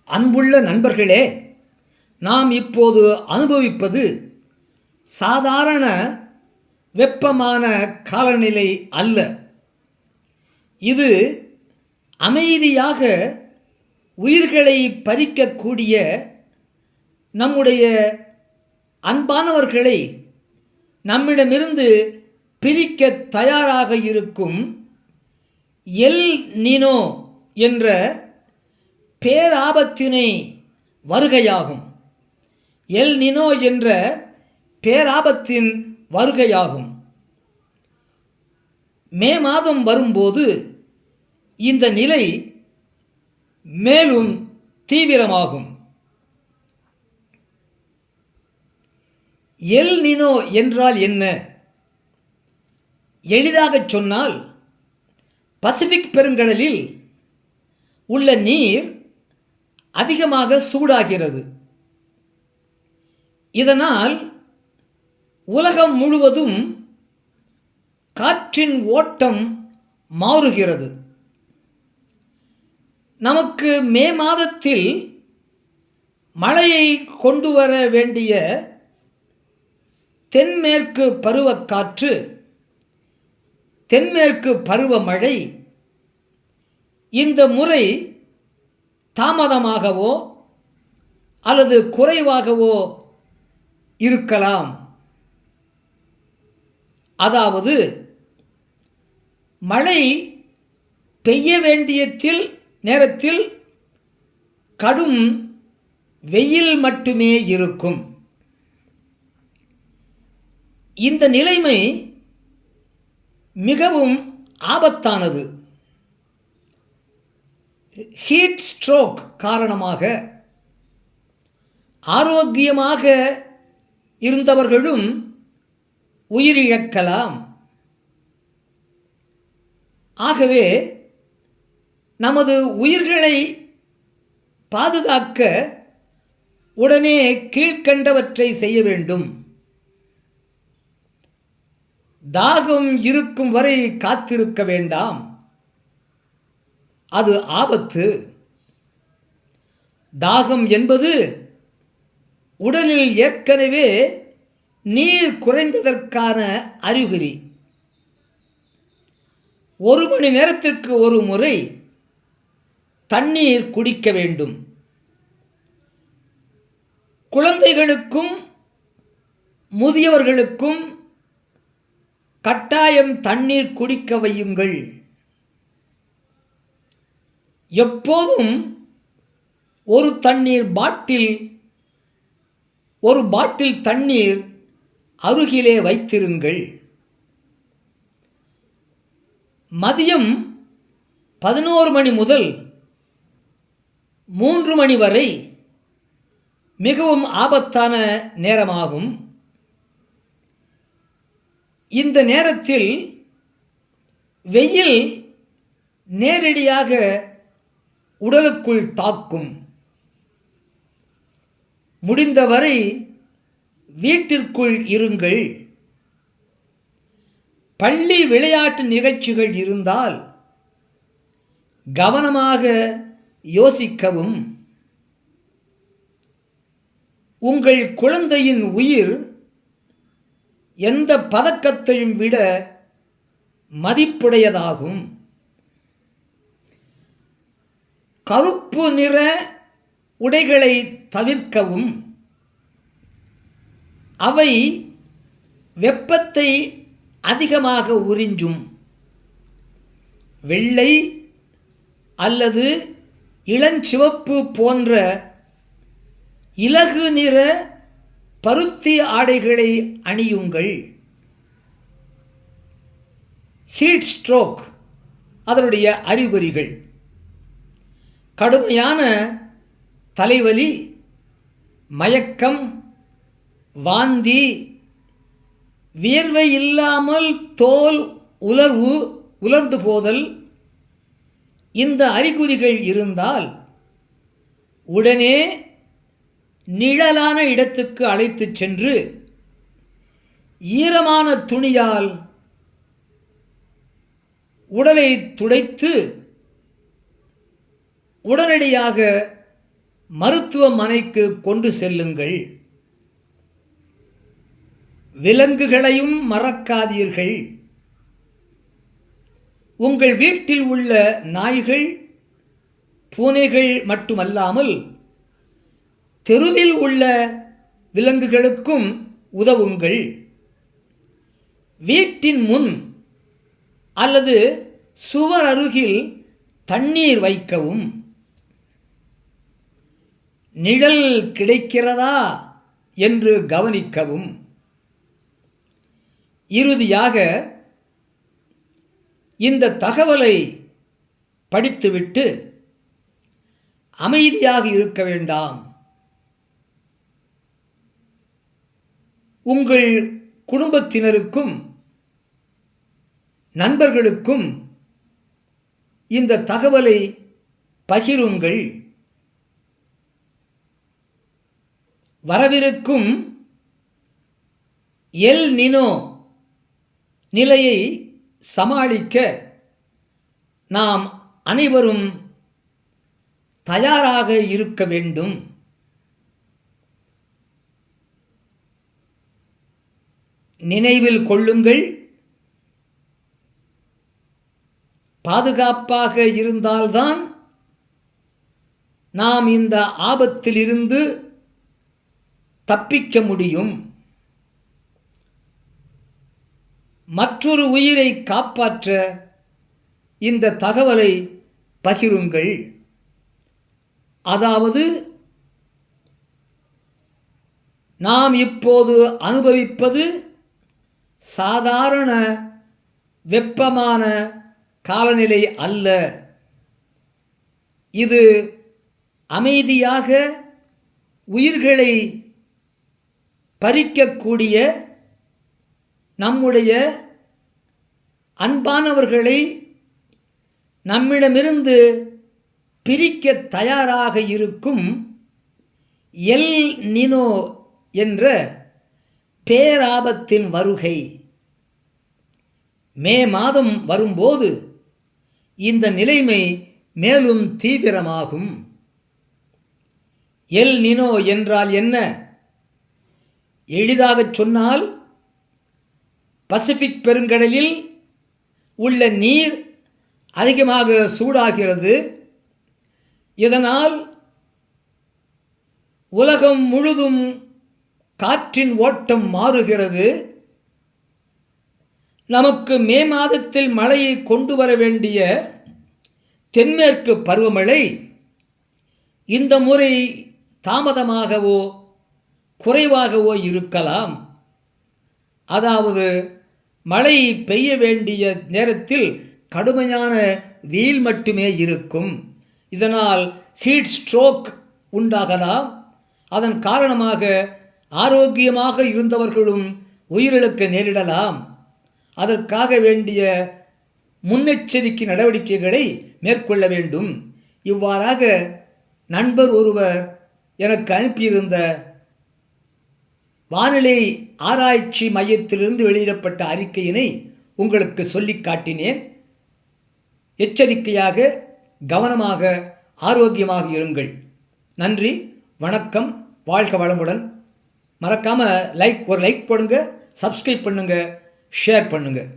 அன்புள்ள நண்பர்களே, நாம் இப்போது அனுபவிப்பது சாதாரண வெப்பமான காலநிலை அல்ல. இது அமைதியாக உயிர்களை பறிக்கக்கூடிய நம்முடைய அன்பானவர்களை நம்மிடமிருந்து பிரிக்க தயாராக இருக்கும் எல் நினோ என்ற பேராபத்தினை வருகையாகும். எல் நினோ என்ற பேராபத்தின் வருகையாகும். மே மாதம் வரும்போது இந்த நிலை மேலும் தீவிரமாகும். எல் நினோ என்றால் என்ன? எளிதாகச் சொன்னால், பசிபிக் பெருங்கடலில் உள்ள நீர் அதிகமாக சூடாகிறது. இதனால் உலகம் முழுவதும் காற்றின் ஓட்டம் மாறுகிறது. நமக்கு மே மாதத்தில் மழையை கொண்டு வர வேண்டிய தென்மேற்கு பருவக்காற்று, தென்மேற்கு பருவமழை இந்த முறை தாமதமாகவோ அல்லது குறைவாகவோ இருக்கலாம். அதாவது மழை பெய்ய வேண்டிய நேரத்தில் கடும் வெயில் மட்டுமே இருக்கும். இந்த நிலைமை மிகவும் ஆபத்தானது. ஹீட் ஸ்ட்ரோக் காரணமாக ஆரோக்கியமாக இருந்தவர்களும் உயிரிழக்கலாம். ஆகவே நமது உயிர்களை பாதுகாக்க உடனே கீழ்க்கண்டவற்றை செய்ய வேண்டும். தாகம் இருக்கும் வரை காத்திருக்க வேண்டாம், அது ஆபத்து. தாகம் என்பது உடலில் ஏற்கனவே நீர் குறைந்ததற்கான அறிகுறி. 1 மணி நேரத்திற்கு ஒரு முறை தண்ணீர் குடிக்க வேண்டும். குழந்தைகளுக்கும் முதியவர்களுக்கும் கட்டாயம் தண்ணீர் குடிக்க வையுங்கள். எப்போதும் ஒரு பாட்டில் தண்ணீர் அருகிலே வைத்திருங்கள். மதியம் 11 மணி முதல் 3 மணி வரை மிகவும் ஆபத்தான நேரமாகும். இந்த நேரத்தில் வெயில் நேரடியாக உடலுக்குள் தாக்கும். முடிந்தவரை வீட்டிற்குள் இருங்கள். பள்ளி விளையாட்டு நிகழ்ச்சிகள் இருந்தால் கவனமாக யோசிக்கவும். உங்கள் குழந்தையின் உயிர் எந்த பதக்கத்தையும் விட மதிப்புடையதாகும். கருப்பு நிற உடைகளை தவிர்க்கவும். அவை வெப்பத்தை அதிகமாக உறிஞ்சும். வெள்ளை அல்லது இளஞ்சிவப்பு போன்ற இலகு நிற பருத்தி ஆடைகளை அணியுங்கள். ஹீட் ஸ்ட்ரோக் அதனுடைய அறிகுறிகள்: கடுமையான தலைவலி, மயக்கம், வாந்தி, வியர்வை இல்லாமல் தோல் உலர்ந்து போதல். இந்த அறிகுறிகள் இருந்தால் உடனே நிழலான இடத்துக்கு அழைத்துச் சென்று ஈரமான துணியால் உடலை துடைத்து உடனடியாக மருத்துவமனைக்கு கொண்டு செல்லுங்கள். விலங்குகளையும் மறக்காதீர்கள். உங்கள் வீட்டில் உள்ள நாய்கள், பூனைகள் மட்டுமல்லாமல் தெருவில் உள்ள விலங்குகளுக்கும் உதவுங்கள். வீட்டின் முன் அல்லது சுவர் அருகில் தண்ணீர் வைக்கவும். நிழல் கிடைக்கிறதா என்று கவனிக்கவும். இறுதியாக இந்த தகவலை படித்துவிட்டு அமைதியாக இருக்க வேண்டாம். உங்கள் குடும்பத்தினருக்கும் நண்பர்களுக்கும் இந்த தகவலை பகிருங்கள். வரவிருக்கும் எல் நினோ நிலையை சமாளிக்க நாம் அனைவரும் தயாராக இருக்க வேண்டும். நினைவில் கொள்ளுங்கள், பாதுகாப்பாக இருந்தால்தான் நாம் இந்த ஆபத்திலிருந்து தப்பிக்க முடியும். மற்றொரு உயிரை காப்பாற்ற இந்த தகவலை பகிருங்கள். அதாவது நாம் இப்போது அனுபவிப்பது சாதாரண வெப்பமான காலநிலை அல்ல. இது அமைதியாக உயிர்களை பறிக்கக்கூடிய, நம்முடைய அன்பானவர்களை நம்மிடமிருந்து பிரிக்க தயாராக இருக்கும் எல் நினோ என்ற பேராபத்தின் வருகை. மே மாதம் வரும்போது இந்த நிலைமை மேலும் தீவிரமாகும். எல் நினோ என்றால் என்ன? எளிதாகச் சொன்னால், பசிபிக் பெருங்கடலில் உள்ள நீர் அதிகமாக சூடாகிறது. இதனால் உலகம் முழுதும் காற்றின் ஓட்டம் மாறுகிறது. நமக்கு மே மாதத்தில் மழையை கொண்டு வர வேண்டிய தென்மேற்கு பருவமழை இந்த முறை தாமதமாகவோ குறைவாகவோ இருக்கலாம். அதாவது மழை பெய்ய வேண்டிய நேரத்தில் கடுமையான வெயில் மட்டுமே இருக்கும். இதனால் ஹீட் ஸ்ட்ரோக் உண்டாகலாம். அதன் காரணமாக ஆரோக்கியமாக இருந்தவர்களும் உயிரிழக்க நேரிடலாம். அதற்காக வேண்டிய முன்னெச்சரிக்கை நடவடிக்கைகளை மேற்கொள்ள வேண்டும். இவ்வாறாக நண்பர் ஒருவர் எனக்கு அனுப்பியிருந்த வானிலை ஆராய்ச்சி மையத்திலிருந்து வெளியிடப்பட்ட அறிக்கையினை உங்களுக்கு சொல்லி காட்டினேன். எச்சரிக்கையாக, கவனமாக, ஆரோக்கியமாக இருங்கள். நன்றி, வணக்கம், வாழ்க வளமுடன். மறக்காமல் ஒரு லைக் போடுங்க, சப்ஸ்கிரைப் பண்ணுங்கள், ஷேர் பண்ணுங்கள்.